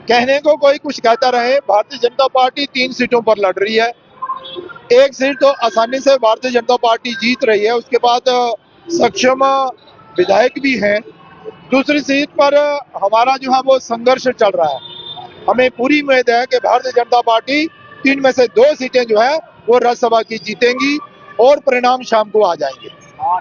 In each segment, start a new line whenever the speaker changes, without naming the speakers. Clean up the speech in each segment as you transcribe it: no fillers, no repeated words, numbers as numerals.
कहने को कोई कुछ कहता रहे, भारतीय जनता पार्टी 3 सीटों पर लड़ रही है। एक सीट तो आसानी से भारतीय जनता पार्टी जीत रही है, उसके बाद सक्षम विधायक भी हैं। दूसरी सीट पर हमारा जो है वो संघर्ष चल रहा है। हमें पूरी उम्मीद है कि भारतीय जनता पार्टी 3 में से 2 सीटें जो है वो राज्यसभा की जीतेंगी और परिणाम शाम को आ जाएंगे।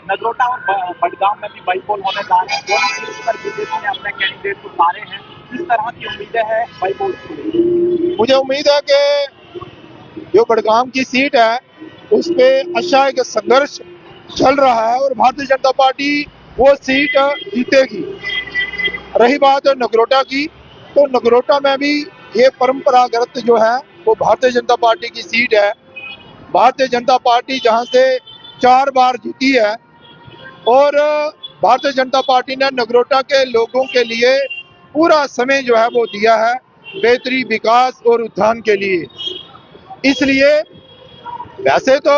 नगरोटा और बडगाम में भी बाईपोल होने जा रहे हैं। दोनों सीट पर बीजेपी ने अपने कैंडिडेट को उतारे हैं। किस तरह की उम्मीदें हैं बाईपोल की?
मुझे उम्मीद है कि जो बडगाम की सीट है उस पे अच्छा एक संघर्ष चल रहा है और भारतीय जनता पार्टी वो सीट जीतेगी। रही बात नगरोटा की, तो नगरोटा में भी ये परंपरागत जो है वो भारतीय जनता पार्टी की सीट है। भारतीय जनता पार्टी जहां से 4 बार जीती है और भारतीय जनता पार्टी ने नगरोटा के लोगों के लिए पूरा समय जो है वो दिया है बेहतरी, विकास और उत्थान के लिए। इसलिए वैसे तो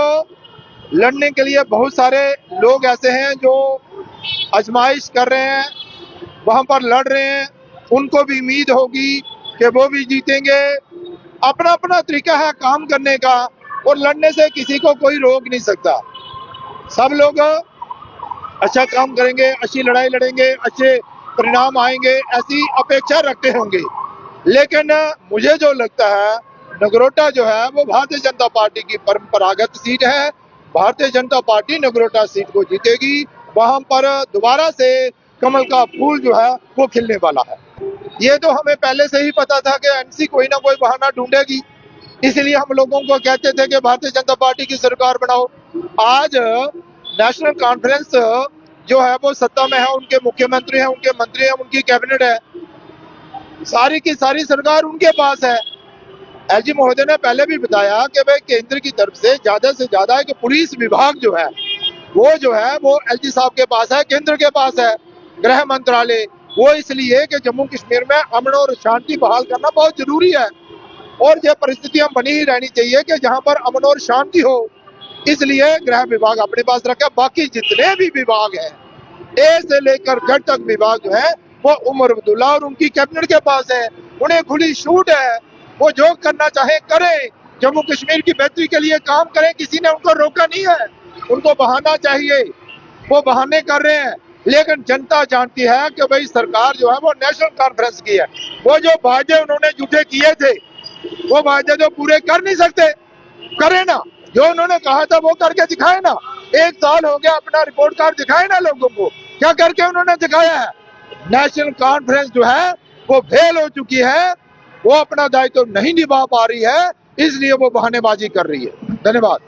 लड़ने के लिए बहुत सारे लोग ऐसे हैं जो आजमाइश कर रहे हैं, वहां पर लड़ रहे हैं, उनको भी उम्मीद होगी कि वो भी जीतेंगे। अपना अपना तरीका है काम करने का और लड़ने से किसी को कोई रोक नहीं सकता। सब लोग अच्छा काम करेंगे, अच्छी लड़ाई लड़ेंगे, अच्छे परिणाम आएंगे, ऐसी अपेक्षा रखते होंगे। लेकिन मुझे जो लगता है नगरोटा जो है वो भारतीय जनता पार्टी की परंपरागत सीट है। भारतीय जनता पार्टी नगरोटा सीट को जीतेगी। वहां पर दोबारा से कमल का फूल जो है वो खिलने वाला है। ये तो हमें पहले से ही पता था कि एनसी कोई ना कोई बहाना ढूंढेगी, इसलिए हम लोगों को कहते थे कि भारतीय जनता पार्टी की सरकार बनाओ। आज नेशनल कॉन्फ्रेंस जो है वो सत्ता में है, उनके मुख्यमंत्री हैं, उनके मंत्री हैं, उनकी कैबिनेट है, सारी की सारी सरकार उनके पास है। एलजी महोदय ने पहले भी बताया कि भाई केंद्र की तरफ से ज्यादा एक पुलिस विभाग जो है वो एलजी साहब के पास है, केंद्र के पास है, गृह मंत्रालय। वो इसलिए कि जम्मू कश्मीर में अमन और शांति बहाल करना बहुत जरूरी है और ये परिस्थितियां बनी ही रहनी चाहिए कि जहां पर अमन और शांति हो। इसलिए गृह विभाग अपने पास रखा। बाकी जितने भी विभाग हैं, ए से लेकर जेड तक विभाग जो है वो उमर अब्दुल्ला और उनकी कैबिनेट के पास है। उन्हें खुली छूट है, वो जो करना चाहे करें, जम्मू कश्मीर की बेहतरी के लिए काम करें। किसी ने उनको रोका नहीं है। उनको बहाना चाहिए, वो बहाने कर रहे हैं, लेकिन जनता जानती है कि भाई सरकार जो है वो नेशनल कॉन्फ्रेंस की है। वो जो वादे उन्होंने झूठे किए थे वो वादे तो पूरे कर नहीं सकते, करे ना। जो उन्होंने कहा था वो करके दिखाए ना। 1 साल हो गया, अपना रिपोर्ट कार्ड दिखाए ना लोगों को, क्या करके उन्होंने दिखाया है। नेशनल कॉन्फ्रेंस जो है वो फेल हो चुकी है, वो अपना दायित्व नहीं निभा पा रही है, इसलिए वो बहानेबाजी कर रही है। धन्यवाद।